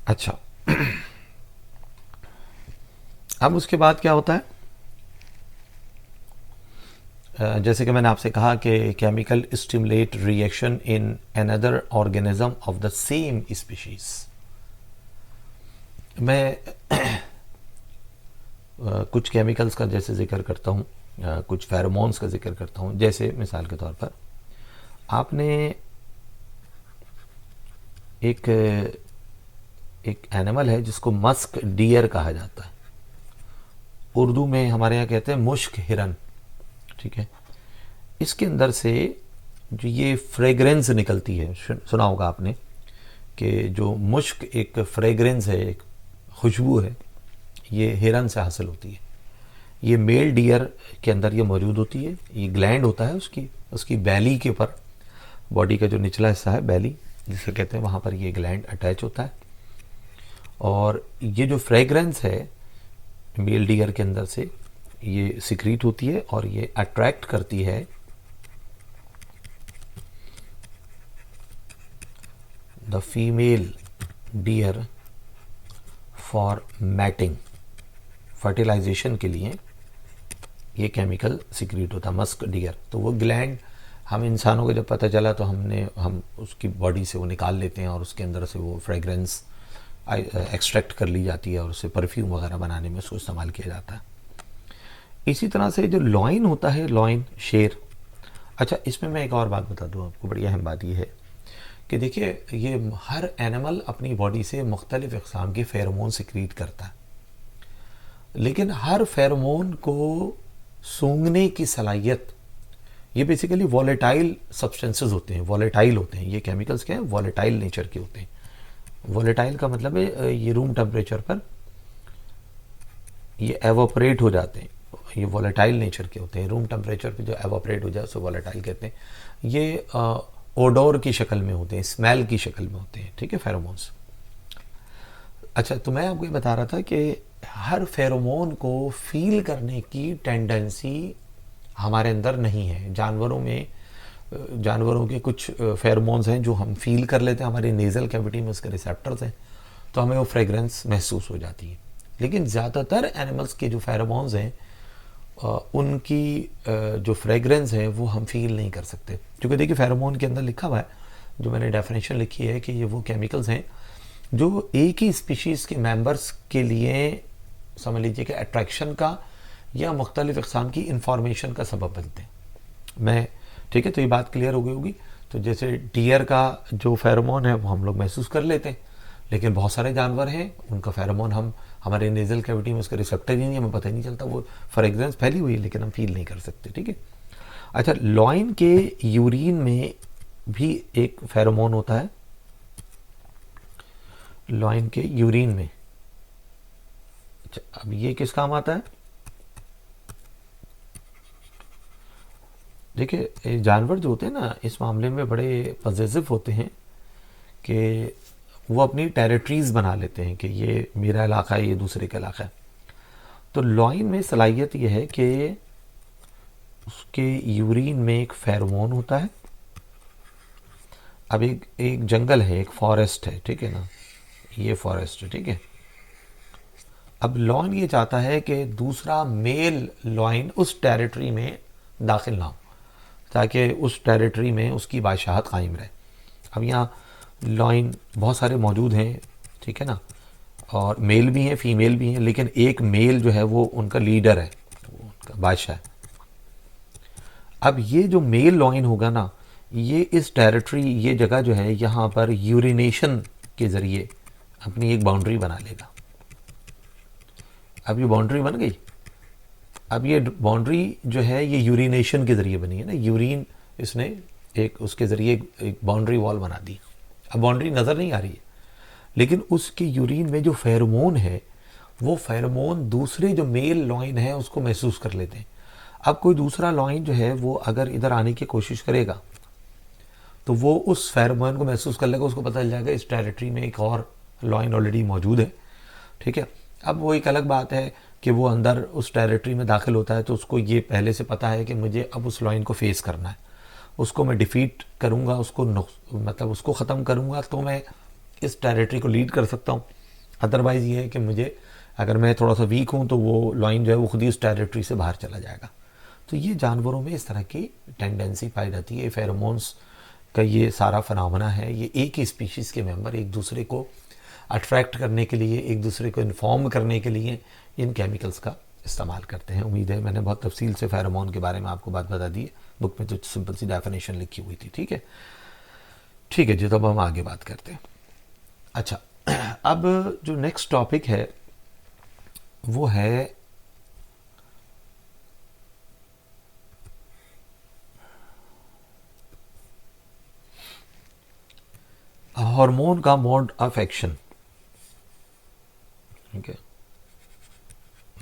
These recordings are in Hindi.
अच्छा, अब उसके बाद क्या होता है? जैसे कि मैंने आपसे कहा कि chemical stimulate reaction in another organism of the same species. मैं कुछ केमिकल्स का जैसे जिक्र करता हूँ, कुछ फेरोमोन्स का जिक्र करता हूँ। जैसे मिसाल के तौर पर आपने एक एक एनिमल है जिसको मस्क डियर कहा जाता है। उर्दू में हमारे यहाँ कहते हैं मुश्क हिरन। ठीक है, इसके अंदर से जो ये फ्रेग्रेंस निकलती है, सुना होगा आपने कि जो मुश्क एक फ्रेग्रेंस है, एक खुशबू है, ये हिरन से हासिल होती है। ये मेल डियर के अंदर ये मौजूद होती है। ये ग्लैंड होता है उसकी उसकी बैली के ऊपर, बॉडी का जो निचला हिस्सा है बैली जिसे कहते हैं, वहाँ पर ये ग्लैंड अटैच होता है। और ये जो फ्रेग्रेंस है मेल डियर के अंदर से ये सिक्रीट होती है और ये अट्रैक्ट करती है the female deer for mating, fertilization के लिए ये केमिकल सिक्रीट होता है मस्क डियर। तो वो ग्लैंड हम इंसानों को जब पता चला तो हम उसकी बॉडी से वो निकाल लेते हैं और उसके अंदर से वो फ्रेग्रेंस एक्सट्रैक्ट कर ली जाती है और उससे परफ्यूम वगैरह बनाने में उसको इस्तेमाल किया जाता है। इसी तरह से जो लॉइन होता है, लॉइन शेर। अच्छा, इसमें मैं एक और बात बता दूं आपको, बड़ी अहम बात यह है कि देखिए ये हर एनिमल अपनी बॉडी से मुख्तलिफ इक़साम के फेरोमोन सिक्रीट करता है, लेकिन हर फेरोमोन को सूंघने की सलाहियत, ये बेसिकली वॉलेटाइल सब्सटेंसेस होते हैं, वॉलेटाइल होते हैं ये केमिकल्स। क्या है? वॉलेटाइल नेचर के होते हैं। वॉलेटाइल का मतलब है ये रूम टेम्परेचर पर ये एवोपरेट हो जाते हैं। ये वॉलेटाइल नेचर के होते हैं। रूम टेम्परेचर पे जो एवोपरेट हो जाए उसे वॉलेटाइल कहते हैं। ये ओडोर की शक्ल में होते हैं, स्मेल की शक्ल में होते हैं। ठीक है, फेरोमोन्स। अच्छा, तो मैं आपको ये बता रहा था कि हर फेरोमोन को फील करने की टेंडेंसी हमारे अंदर नहीं है। जानवरों के कुछ फेरोमोन्स हैं जो हम फील कर लेते हैं, हमारी नेजल कैविटी में उसके रिसेप्टर्स हैं, तो हमें वो फ्रेग्रेंस महसूस हो जाती है। लेकिन ज़्यादातर एनिमल्स के जो फेरोमोन्स हैं उनकी जो फ्रेग्रेंस है वो हम फील नहीं कर सकते, क्योंकि देखिए फेरोमोन के अंदर लिखा हुआ है, जो मैंने डेफिनेशन लिखी है, कि ये वो केमिकल्स हैं जो एक ही स्पीशीज़ के मेंबर्स के लिए समझ लीजिए कि अट्रैक्शन का या मुख्तलिफ इक़साम की इंफॉर्मेशन का सबब बनते हैं। मैं ठीक है, तो ये बात क्लियर हो गई होगी। तो जैसे डियर का जो फेरोमोन है वो हम लोग महसूस कर लेते हैं, लेकिन बहुत सारे जानवर हैं उनका फेरोमोन हम हमारे नेजल कैविटी में उसका रिसेप्टर ही नहीं है, हमें पता ही नहीं चलता, वो फ्रेग्रेंस फैली हुई है लेकिन हम फील नहीं कर सकते। ठीक है। अच्छा, लॉइन के यूरिन में भी एक फेरोमोन होता है। लॉइन के यूरिन में, अच्छा अब ये किस काम आता है? देखिए जानवर जो होते हैं ना इस मामले में बड़े पॉजिटिव होते हैं कि वो अपनी टेरिटरीज बना लेते हैं कि ये मेरा इलाका है, ये दूसरे का इलाका है। तो लॉइन में सलाहियत यह है कि उसके यूरिन में एक फेरोमोन होता है। अब एक जंगल है, एक फॉरेस्ट है, ठीक है ना, ये फॉरेस्ट है, ठीक है। अब लॉइन ये चाहता है कि दूसरा मेल लॉइन उस टेरिटरी में दाखिल ना हो, ताकि उस टेरिटरी में उसकी बादशाहत कायम रहे। अब यहाँ लॉइन बहुत सारे मौजूद हैं, ठीक है ना, और मेल भी हैं, फीमेल भी हैं, लेकिन एक मेल जो है वो उनका लीडर है, वो उनका बादशाह है। अब ये जो मेल लॉइन होगा ना, ये इस टेरिटरी, ये जगह जो है यहाँ पर यूरिनेशन के ज़रिए अपनी एक बाउंड्री बना लेगा। अब ये बाउंड्री बन गई। अब ये बाउंड्री जो है ये यूरिनेशन के ज़रिए बनी है ना, यूरिन इसने एक उसके ज़रिए एक बाउंड्री वॉल बना दी। अब बाउंड्री नज़र नहीं आ रही है, लेकिन उसके यूरिन में जो फेरोमोन है वो फेरोमोन दूसरे जो मेल लॉइन है उसको महसूस कर लेते हैं। अब कोई दूसरा लॉइन जो है वो अगर इधर आने की कोशिश करेगा तो वो उस फेरोमोन को महसूस कर लेगा, उसको पता चल जाएगा इस टेरिटरी में एक और लॉइन ऑलरेडी मौजूद है। ठीक है। अब वो एक अलग बात है कि वो अंदर उस टेरिटरी में दाखिल होता है तो उसको ये पहले से पता है कि मुझे अब उस लॉइन को फेस करना है, उसको मैं डिफीट करूँगा, उसको मतलब उसको ख़त्म करूँगा तो मैं इस टेरिटरी को लीड कर सकता हूँ। अदरवाइज़ ये है कि मुझे, अगर मैं थोड़ा सा वीक हूँ तो वो लॉइन जो है वो खुद ही उस टेरिटरी से बाहर चला जाएगा। तो ये जानवरों में इस तरह की टेंडेंसी पाई जाती है। फेरोमोन्स का ये सारा फनामना है। ये एक ही स्पीशीज़ के मेंबर एक दूसरे को अट्रैक्ट करने के लिए, एक दूसरे को इन्फॉर्म करने के लिए इन केमिकल्स का इस्तेमाल करते हैं। उम्मीद है मैंने बहुत तफसील से फेरोमोन के बारे में आपको बात बता दी है। बुक में तो सिंपल सी डेफिनेशन लिखी हुई थी। ठीक है, ठीक है जी, तो अब हम आगे बात करते हैं। अच्छा, अब जो नेक्स्ट टॉपिक है वो है हार्मोन का मोड ऑफ एक्शन। ठीक है,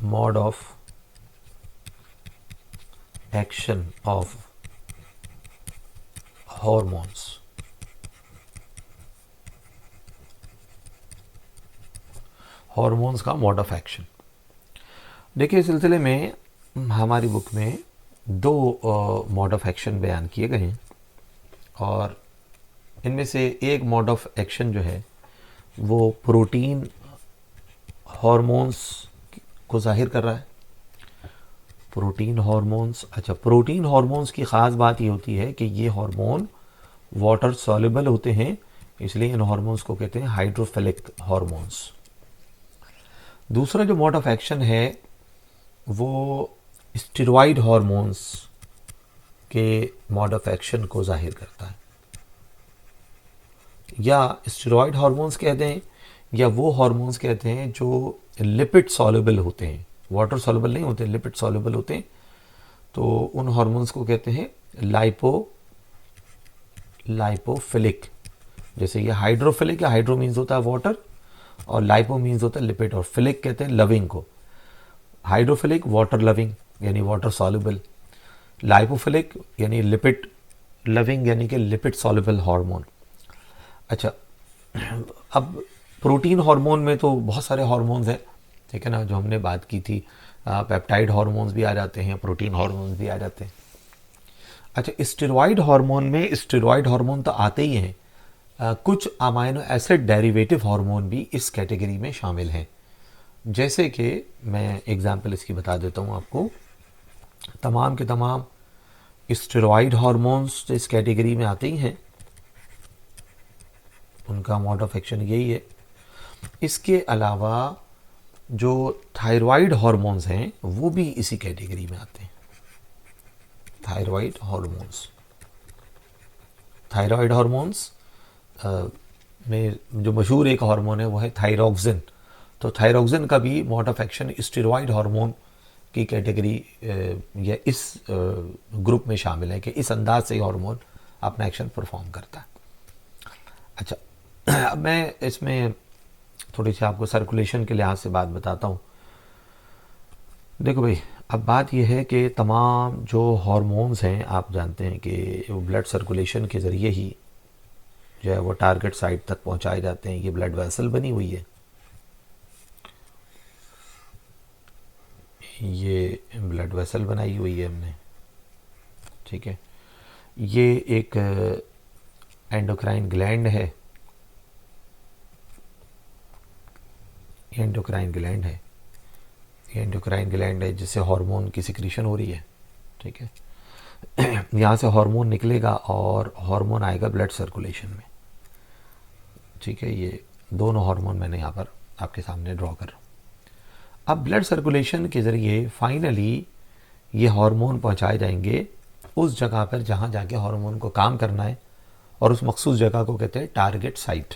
mode of action of hormones. Hormones का मोड ऑफ एक्शन। देखिए, इस सिलसिले में हमारी बुक में दो मोड ऑफ एक्शन बयान किए गए हैं, और इनमें से एक मोड ऑफ एक्शन जो है वो प्रोटीन हार्मोन्स को जाहिर कर रहा है। Protein hormones. अच्छा, प्रोटीन हार्मोन्स की ख़ास बात ये होती है कि ये हार्मोन वाटर सॉल्युबल होते हैं, इसलिए इन हार्मोन्स को कहते हैं हाइड्रोफिलिक हार्मोन्स। दूसरा जो मोड ऑफ एक्शन है वो स्टेरॉइड हार्मोन्स के मोड ऑफ एक्शन को जाहिर करता है, या स्टेरॉइड हार्मोन्स कहते हैं, या वो हार्मोन्स कहते हैं जो लिपिड सॉल्युबल होते हैं, वाटर सॉल्युबल नहीं होते, लिपिड सॉल्युबल होते हैं। तो उन हार्मोन्स को कहते हैं लाइपोफिलिक। जैसे ये हाइड्रोफिलिक है, हाइड्रो मीन्स होता है वाटर, और लाइपो मीन्स होता है लिपिड, और फिलिक कहते हैं लविंग को। हाइड्रोफिलिक वाटर लविंग यानी वाटर सॉल्युबल, लाइपोफिलिक यानी लिपिड लविंग यानी कि लिपिड सॉल्युबल हार्मोन। अच्छा, अब प्रोटीन हार्मोन में तो बहुत सारे हार्मोन्स हैं, ठीक है ना, जो हमने बात की थी। पेप्टाइड हार्मोन्स भी आ जाते हैं, प्रोटीन हार्मोन्स भी आ जाते हैं। अच्छा, स्टेरॉइड हार्मोन में स्टेरॉइड हार्मोन तो आते ही हैं, कुछ अमाइनो एसिड डेरिवेटिव हार्मोन भी इस कैटेगरी में शामिल हैं। जैसे कि मैं एग्जांपल इसकी बता देता हूँ आपको। तमाम के तमाम स्टेरॉइड हार्मोन्स इस कैटेगरी में आते ही हैं, उनका मोड ऑफ एक्शन यही है। इसके अलावा जो थायराइड हार्मोन्स हैं वो भी इसी कैटेगरी में आते हैं। थायराइड हार्मोन्स, थायराइड हार्मोन्स में जो मशहूर एक हार्मोन है वो है थायरॉक्सिन। तो थायरॉक्सिन का भी mode of action steroid hormone की कैटेगरी या इस ग्रुप में शामिल है कि इस अंदाज से हार्मोन अपना एक्शन परफॉर्म करता है। अच्छा, अब मैं इसमें थोड़ी सी आपको सर्कुलेशन के लिहाज से बात बताता हूँ। देखो भाई, अब बात यह है कि तमाम जो हार्मोन्स हैं, आप जानते हैं कि वो ब्लड सर्कुलेशन के ज़रिए ही जो है वो टारगेट साइट तक पहुंचाए जाते हैं। ये ब्लड वेसल बनी हुई है, ये ब्लड वेसल बनाई हुई है हमने, ठीक है। ये एक एंडोक्राइन ग्लैंड है, ये एंडोक्राइन ग्लैंड है, ये एंडोक्राइन ग्लैंड है जिससे हार्मोन की सिक्रीशन हो रही है, ठीक है। यहाँ से हार्मोन निकलेगा और हार्मोन आएगा ब्लड सर्कुलेशन में, ठीक है। ये दोनों हार्मोन मैंने यहाँ पर आपके सामने ड्रॉ कर रहा हूँ। अब ब्लड सर्कुलेशन के ज़रिए फाइनली ये हार्मोन पहुँचाए जाएंगे उस जगह पर जहाँ जाके हार्मोन को काम करना है, और उस मखसूस जगह को कहते हैं टारगेट साइट।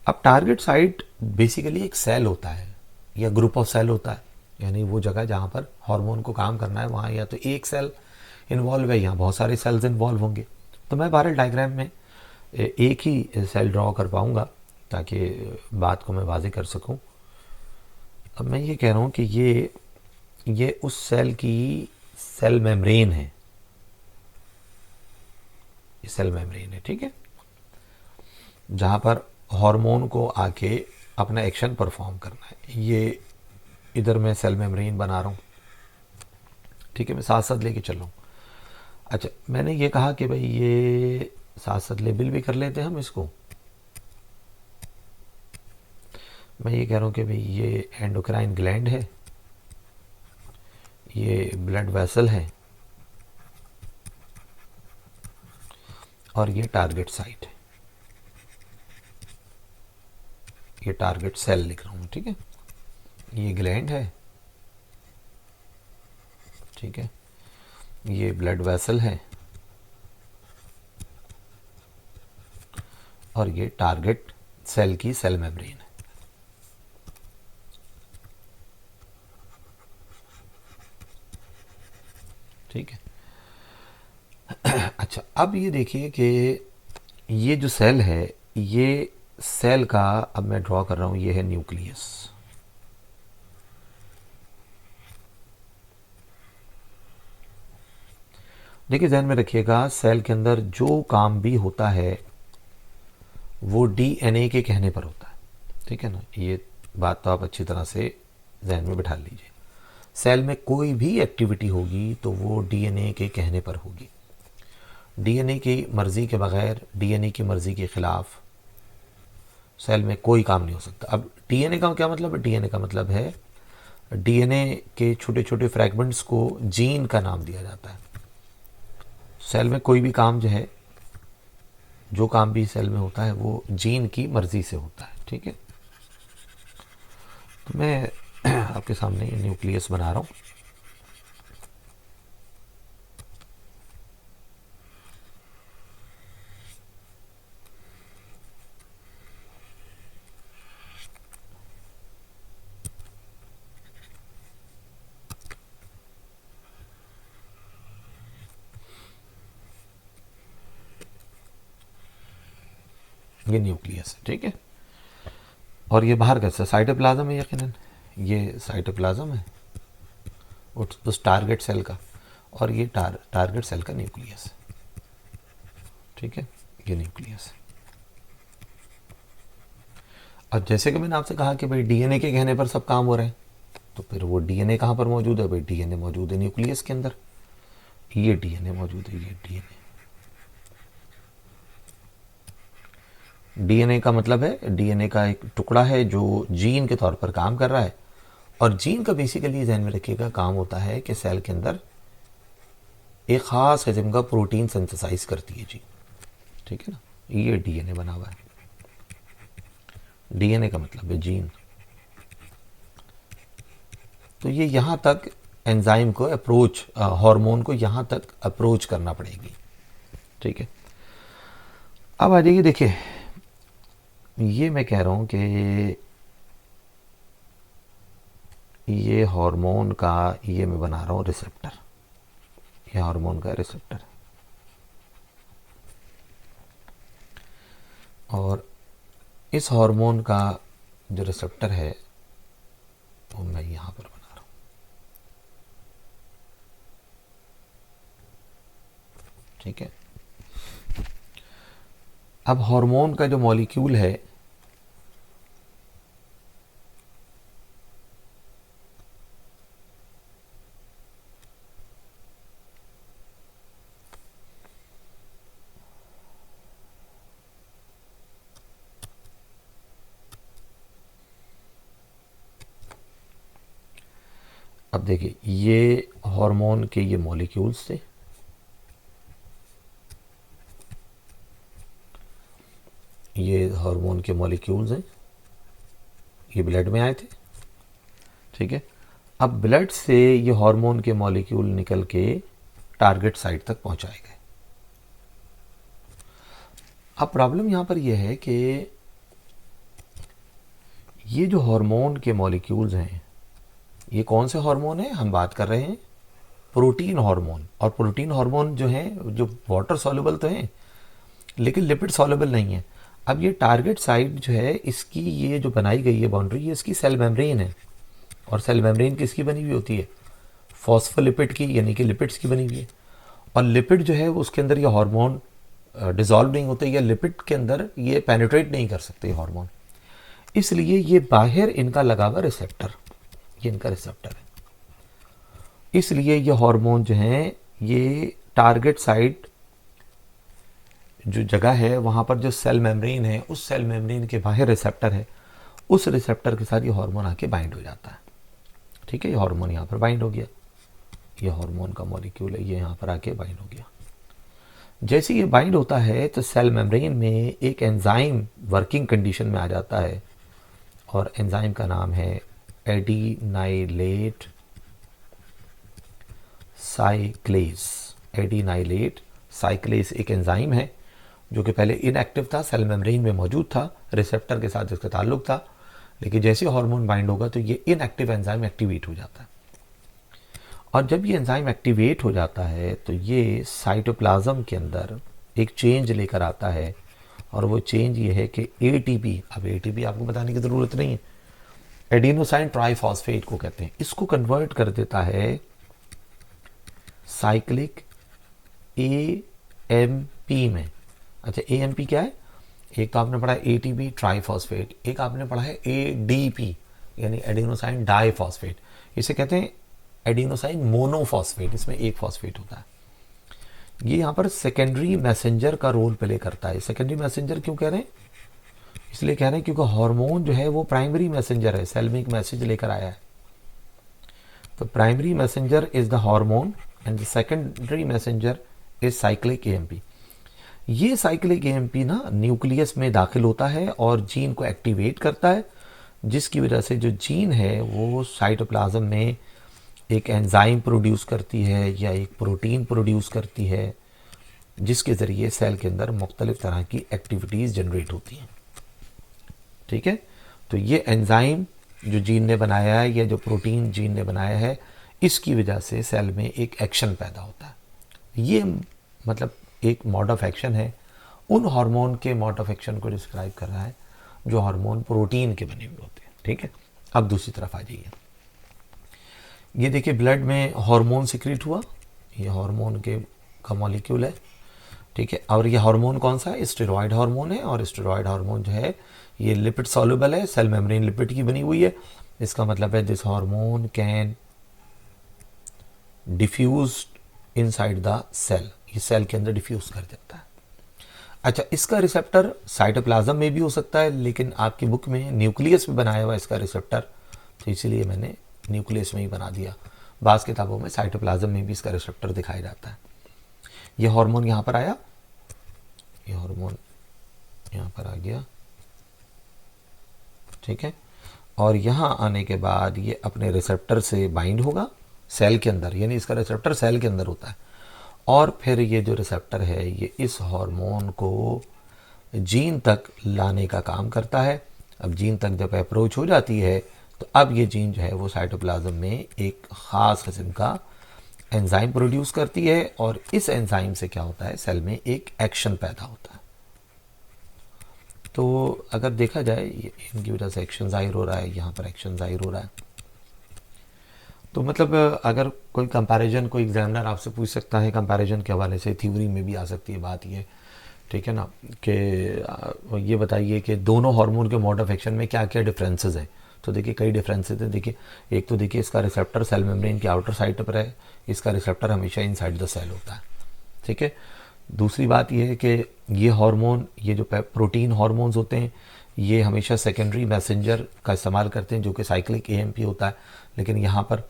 अब टारगेट साइट बेसिकली एक सेल होता है या ग्रुप ऑफ सेल होता है, यानी वो जगह जहाँ पर हार्मोन को काम करना है वहाँ या तो एक सेल इन्वॉल्व है, यहाँ बहुत सारे सेल्स इन्वॉल्व होंगे। तो मैं बहरहाल डायग्राम में एक ही सेल ड्रॉ कर पाऊँगा ताकि बात को मैं वाज़ेह कर सकूँ। अब मैं ये कह रहा हूँ कि ये उस सेल की सेल मेम्ब्रेन है, ये सेल मेम्ब्रेन है, ठीक है, जहाँ पर हार्मोन को आके अपना एक्शन परफॉर्म करना है। ये इधर मैं सेल मेम्ब्रेन बना रहा हूँ, ठीक है, मैं साथ साथ लेके चल रहा हूँ। अच्छा, मैंने ये कहा कि भाई ये साथ साथ लेबल भी कर लेते हैं हम इसको। मैं ये कह रहा हूँ कि भाई ये एंडोक्राइन ग्लैंड है, ये ब्लड वेसल है, और ये टारगेट साइट है, ये टारगेट सेल लिख रहा हूँ, ठीक है। ये ग्लैंड है, ठीक है, ये ब्लड वेसल है, और ये टारगेट सेल की सेल मेम्ब्रेन है। ठीक है। अच्छा, अब ये देखिए कि ये जो सेल है, ये सेल का अब मैं ड्रॉ कर रहा हूं, ये है न्यूक्लियस। देखिए ध्यान में रखिएगा, सेल के अंदर जो काम भी होता है वो डीएनए के कहने पर होता है, ठीक है ना। ये बात तो आप अच्छी तरह से जहन में बिठा लीजिए। सेल में कोई भी एक्टिविटी होगी तो वो डीएनए के कहने पर होगी। डीएनए की मर्जी के बगैर, डीएनए की मर्जी के खिलाफ सेल में कोई काम नहीं हो सकता। अब डीएनए का क्या मतलब है? डीएनए का मतलब है डीएनए के छोटे छोटे फ्रैगमेंट्स को जीन का नाम दिया जाता है। सेल में कोई भी काम जो है, जो काम भी सेल में होता है वो जीन की मर्जी से होता है, ठीक है। तो मैं आपके सामने न्यूक्लियस बना रहा हूँ। ये न्यूक्लियस है, ठीक है। और ये बाहर कैसा साइटोप्लाज्म है, यकीनन ये साइटोप्लाज्म है उस टारगेट सेल का, और ये टारगेट सेल का न्यूक्लियस है, ठीक है। ये न्यूक्लियस है। अब जैसे कि मैंने आपसे कहा कि भाई डीएनए के कहने पर सब काम हो रहे हैं, तो फिर वो डीएनए कहाँ पर मौजूद है? भाई डीएनए मौजूद है न्यूक्लियस के अंदर। ये डीएनए मौजूद है, ये डीएनए। डीएनए का मतलब है, डीएनए का एक टुकड़ा है जो जीन के तौर पर काम कर रहा है। और जीन का बेसिकली ध्यान में रखिएगा काम होता है कि सेल के अंदर एक खास किस्म का प्रोटीन सिंथेसाइज करती है जीन, ठीक है ना। ये डीएनए बना हुआ है। डीएनए का मतलब है जीन। तो ये यहाँ तक एंजाइम को अप्रोच, हार्मोन को यहाँ तक अप्रोच करना पड़ेगी, ठीक है। अब आ जाइए, देखिए ये मैं कह रहा हूँ कि ये हार्मोन का, ये मैं बना रहा हूँ रिसेप्टर। ये हार्मोन का रिसेप्टर है, और इस हार्मोन का जो रिसेप्टर है वो मैं यहाँ पर बना रहा हूँ, ठीक है। अब हार्मोन का जो मॉलिक्यूल है, अब देखिए ये हार्मोन के ये मॉलिक्यूल्स थे, ये हार्मोन के मॉलिक्यूल्स हैं, ये ब्लड में आए थे, ठीक है। अब ब्लड से ये हार्मोन के मॉलिक्यूल निकल के टारगेट साइट तक पहुंचाए गए। अब प्रॉब्लम यहां पर यह है कि ये जो हार्मोन के मॉलिक्यूल्स हैं, ये कौन से हार्मोन हैं? हम बात कर रहे हैं प्रोटीन हार्मोन। और प्रोटीन हार्मोन जो हैं, जो वाटर सॉल्युबल तो हैं लेकिन लिपिड सॉल्युबल नहीं है। अब ये टारगेट साइट जो है, इसकी ये जो बनाई गई है बाउंड्री, ये इसकी सेल मेम्ब्रेन है। और सेल मेम्ब्रेन किसकी बनी हुई होती है? फॉस्फोलिपिड की, यानी कि लिपिड्स की बनी हुई है। और लिपिड जो है वो उसके अंदर ये हार्मोन डिजॉल्व नहीं होते, या लिपिड के अंदर ये पेनिट्रेट नहीं कर सकते हार्मोन। इसलिए ये बाहर इनका लगा हुआ रिसेप्टर, ये इनका रिसेप्टर है। इसलिए ये हार्मोन जो है, ये टारगेट साइट जो जगह है वहाँ पर जो सेल मेम्ब्रेन है, उस सेल मेम्ब्रेन के बाहर रिसेप्टर है, उस रिसेप्टर के साथ ये हार्मोन आके बाइंड हो जाता है। ठीक है, ये हार्मोन यहाँ पर बाइंड हो गया, ये हार्मोन का मॉलिक्यूल है, ये यहाँ पर आके बाइंड हो गया। जैसे ये बाइंड होता है तो सेल मेम्ब्रेन में एक एंजाइम वर्किंग कंडीशन में आ जाता है, और एंजाइम का नाम है एडिनाइलेट साइक्लेस। एडिनाइलेट साइक्लेस एक एंजाइम है जो कि पहले इनएक्टिव था, सेल मेम्ब्रेन में मौजूद था, रिसेप्टर के साथ इसका ताल्लुक था, लेकिन जैसे हार्मोन बाइंड होगा तो ये इनएक्टिव एंजाइम एक्टिवेट हो जाता है। और जब ये एंजाइम एक्टिवेट हो जाता है तो ये साइटोप्लाज्म के अंदर एक चेंज लेकर आता है, और वो चेंज ये है कि एटीपी, अब एटीपी आपको बताने की ज़रूरत नहीं है, एडिनोसाइन ट्राइफॉस्फेट को कहते हैं, इसको कन्वर्ट कर देता है साइक्लिक एएमपी में। अच्छा, एएमपी क्या है? एक तो आपने पढ़ा है एटीपी ट्राइफॉस्फेट, एक आपने पढ़ा है एडीपी यानी एडिनोसाइन डाइफॉस्फेट, इसे कहते हैं एडिनोसाइन मोनोफॉस्फेट, इसमें एक फॉस्फेट होता है। ये यहाँ पर सेकेंडरी मैसेंजर का रोल प्ले करता है। सेकेंडरी मैसेंजर क्यों कह रहे हैं? इसलिए कह रहे हैं क्योंकि हार्मोन जो है वो प्राइमरी मैसेंजर है, सेल में एक मैसेज लेकर आया है। तो primary messenger is the hormone and the secondary messenger is cyclic AMP. ये साइक्लिक एएमपी ना न्यूक्लियस में दाखिल होता है और जीन को एक्टिवेट करता है, जिसकी वजह से जो जीन है वो साइटोप्लाज्म में एक एंजाइम प्रोड्यूस करती है या एक प्रोटीन प्रोड्यूस करती है, जिसके ज़रिए सेल के अंदर मुख्तलिफ तरह की एक्टिविटीज़ जनरेट होती हैं। ठीक है, तो ये एंजाइम जो जीन ने बनाया है या जो प्रोटीन जीन ने बनाया है, इसकी वजह से सेल में एक एक्शन पैदा होता है। ये मतलब एक मोड ऑफ एक्शन है, उन हार्मोन के मोड ऑफ एक्शन को डिस्क्राइब कर रहा है जो हार्मोन प्रोटीन के बने हुए होते हैं। ठीक है, अब दूसरी तरफ आ जाइए। ये देखिए ब्लड में हार्मोन सिक्रीट हुआ, ये हार्मोन के का मॉलिक्यूल है। ठीक है, और ये हार्मोन कौन सा है? स्टेरॉयड हार्मोन है, और स्टेरॉयड हार्मोन जो है ये लिपिड सॉल्युबल है, सेल मेम्ब्रेन लिपिड की बनी हुई है। इसका मतलब है this hormone can diffuse inside the cell, ये सेल के अंदर डिफ्यूज कर देता है। अच्छा, इसका रिसेप्टर साइटोप्लाज्म में भी हो सकता है, लेकिन आपकी बुक में न्यूक्लियस में बनाया हुआ इसका रिसेप्टर, तो इसीलिए मैंने न्यूक्लियस में ही बना दिया। बाज़ किताबों में साइटोप्लाज्म में भी इसका रिसेप्टर दिखाया जाता है। ये हार्मोन यहाँ पर आया, ये हार्मोन यहाँ पर आ गया। ठीक है, और यहाँ आने के बाद ये अपने रिसेप्टर से बाइंड होगा सेल के अंदर, यानी इसका रिसेप्टर सेल के अंदर होता है, और फिर ये जो रिसेप्टर है ये इस हार्मोन को जीन तक लाने का काम करता है। अब जीन तक जब अप्रोच हो जाती है तो अब ये जीन जो है वो साइटोप्लाज्म में एक ख़ास किस्म का एंजाइम प्रोड्यूस करती है, और इस एंजाइम से क्या होता है, सेल में एक एक्शन पैदा होता है। तो अगर देखा जाए इनकी वजह से एक्शन जाहिर हो रहा है, यहाँ पर एक्शन जाहिर हो रहा है। तो मतलब अगर कोई कंपैरिजन कोई एग्जामिनर आपसे पूछ सकता है कंपैरिजन के हवाले से, थ्योरी में भी आ सकती है बात ये, ठीक है ना, कि ये बताइए कि दोनों हार्मोन के मोड ऑफ एक्शन में क्या क्या डिफरेंसेस हैं। तो देखिए कई डिफरेंसेस हैं। देखिए एक तो देखिए इसका रिसेप्टर सेल मेम्ब्रेन की आउटर साइड पर है, इसका रिसेप्टर हमेशा इनसाइड द सेल होता है। ठीक है, दूसरी बात यह है कि ये हार्मोन, ये जो प्रोटीन हार्मोन्स होते हैं, ये हमेशा सेकेंडरी मैसेंजर का इस्तेमाल करते हैं जो कि साइक्लिक एएमपी होता है, लेकिन यहाँ पर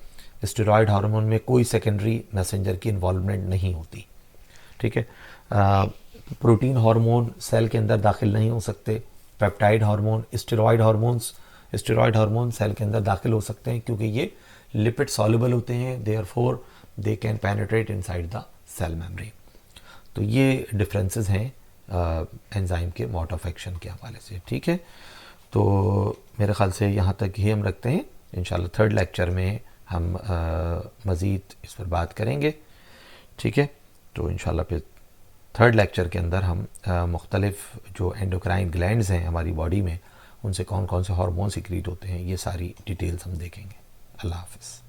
स्टेरॉयड हार्मोन में कोई सेकेंडरी मैसेंजर की इन्वॉल्वमेंट नहीं होती। ठीक है, प्रोटीन हार्मोन सेल के अंदर दाखिल नहीं हो सकते, peptide hormone, steroid hormone cell के अंदर दाखिल हो सकते हैं क्योंकि ये लिपिड सॉल्युबल होते हैं, therefore they can penetrate inside the cell membrane. तो ये डिफरेंसेस हैं एंजाइम के मोड ऑफ एक्शन के हवाले से। ठीक है, तो मेरे ख्याल से यहाँ तक ही हम रखते हैं। इंशाल्लाह थर्ड लेक्चर में हम मज़ीद इस पर बात करेंगे। ठीक है, तो इंशाल्लाह फिर थर्ड लेक्चर के अंदर हम मुख्तलिफ जो एंडोक्राइन ग्लैंड्स हैं हमारी बॉडी में, उनसे कौन कौन से हार्मोन सिक्रीट होते हैं, ये सारी डिटेल्स हम देखेंगे। अल्लाह हाफ़िज़।